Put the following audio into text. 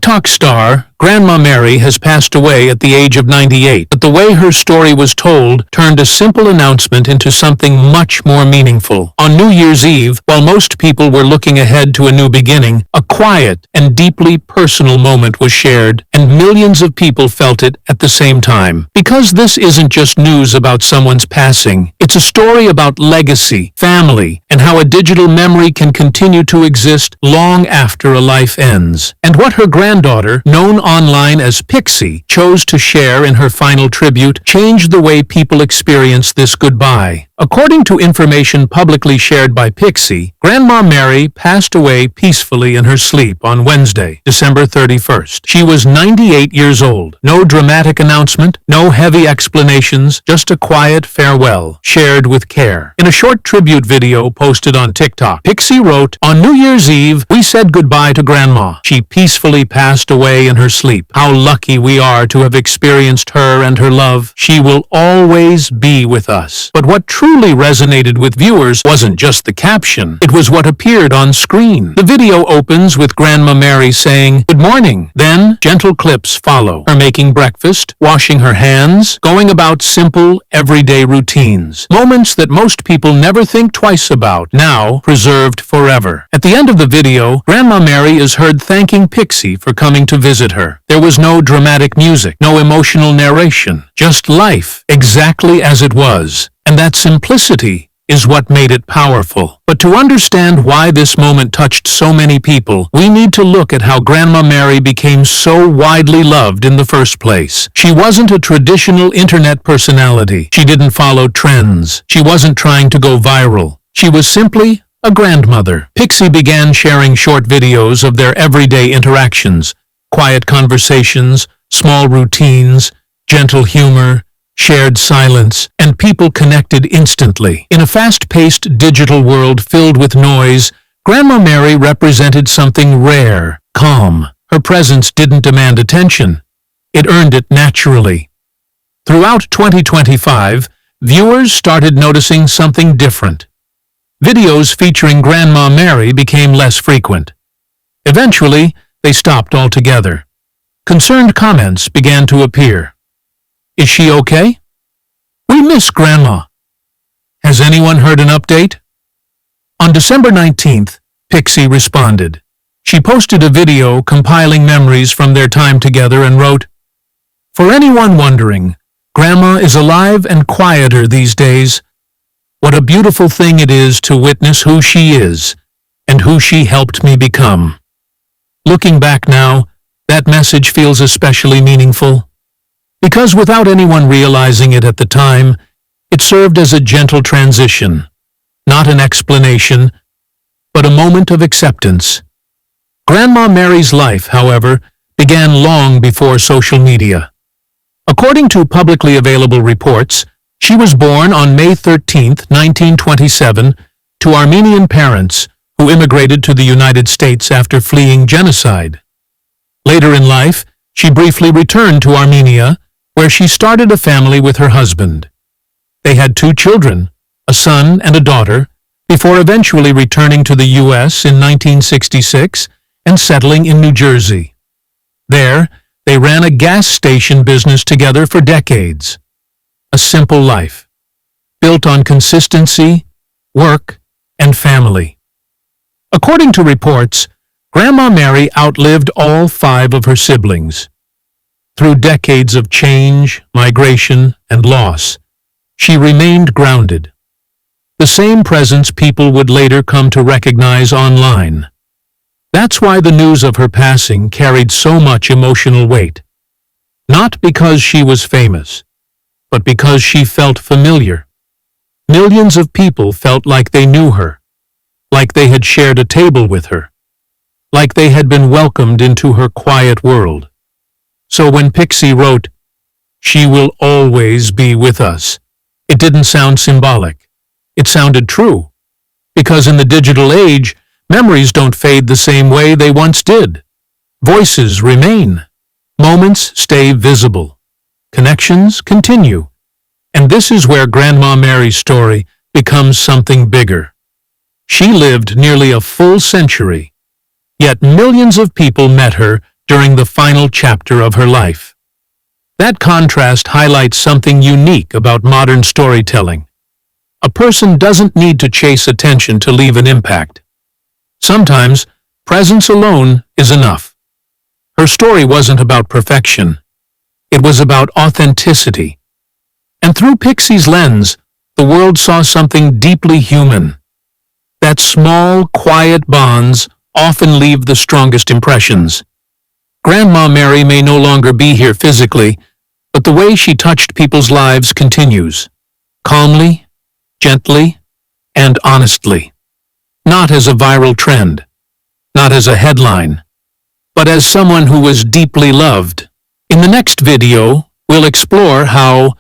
TikTok star, Grandma Mary has passed away at the age of 98, but the way her story was told turned a simple announcement into something much more meaningful. On New Year's Eve, while most people were looking ahead to a new beginning, a quiet and deeply personal moment was shared, and millions of people felt it at the same time. Because this isn't just news about someone's passing, it's a story about legacy, family, and how a digital memory can continue to exist long after a life ends. And what her granddaughter, known online as Pixie, chose to share in her final tribute changed the way people experience this goodbye. According to information publicly shared by Pixie, Grandma Mary passed away peacefully in her sleep on Wednesday, December 31st. She was 98 years old. No dramatic announcement, no heavy explanations, just a quiet farewell, shared with care. In a short tribute video posted on TikTok, Pixie wrote, "On New Year's Eve, we said goodbye to Grandma. She peacefully passed away in her sleep. How lucky we are to have experienced her and her love. She will always be with us." But what truly resonated with viewers wasn't just the caption. It was what appeared on screen. The video opens with Grandma Mary saying, "Good morning." Then, gentle clips follow. Her making breakfast, washing her hands, going about simple, everyday routines. Moments that most people never think twice about, now preserved forever. At the end of the video, Grandma Mary is heard thanking Pixie for coming to visit her. There was no dramatic music, no emotional narration, just life, exactly as it was. And that simplicity is what made it powerful. But to understand why this moment touched so many people, we need to look at how Grandma Mary became so widely loved in the first place. She wasn't a traditional internet personality. She didn't follow trends. She wasn't trying to go viral. She was simply a grandmother. Pixie began sharing short videos of their everyday interactions, quiet conversations, small routines, gentle humor, shared silence, and people connected instantly. In a fast-paced digital world filled with noise, Grandma Mary represented something rare, calm. Her presence didn't demand attention. It earned it naturally. Throughout 2025, viewers started noticing something different. Videos featuring Grandma Mary became less frequent. Eventually, they stopped altogether. Concerned comments began to appear. "Is she okay? We miss Grandma. Has anyone heard an update?" On December 19th, Pixie responded. She posted a video compiling memories from their time together and wrote, "For anyone wondering, Grandma is alive and quieter these days. What a beautiful thing it is to witness who she is and who she helped me become." Looking back now, that message feels especially meaningful. Because without anyone realizing it at the time, it served as a gentle transition, not an explanation, but a moment of acceptance. Grandma Mary's life, however, began long before social media. According to publicly available reports, she was born on May 13, 1927, to Armenian parents who immigrated to the United States after fleeing genocide. Later in life, she briefly returned to Armenia, where she started a family with her husband. They had 2 children, a son and a daughter, before eventually returning to the U.S. in 1966 and settling in New Jersey. There, they ran a gas station business together for decades. A simple life, built on consistency, work, and family. According to reports, Grandma Mary outlived all 5 of her siblings. Through decades of change, migration, and loss, she remained grounded. The same presence people would later come to recognize online. That's why the news of her passing carried so much emotional weight. Not because she was famous, but because she felt familiar. Millions of people felt like they knew her, like they had shared a table with her, like they had been welcomed into her quiet world. So when Pixie wrote, "She will always be with us," it didn't sound symbolic. It sounded true. Because in the digital age, memories don't fade the same way they once did. Voices remain. Moments stay visible. Connections continue. And this is where Grandma Mary's story becomes something bigger. She lived nearly a full century, yet millions of people met her during the final chapter of her life. That contrast highlights something unique about modern storytelling. A person doesn't need to chase attention to leave an impact. Sometimes, presence alone is enough. Her story wasn't about perfection. It was about authenticity. And through Pixie's lens, the world saw something deeply human. That small, quiet bonds often leave the strongest impressions. Grandma Mary may no longer be here physically, but the way she touched people's lives continues. Calmly, gently, and honestly. Not as a viral trend, not as a headline, but as someone who was deeply loved. In the next video, we'll explore how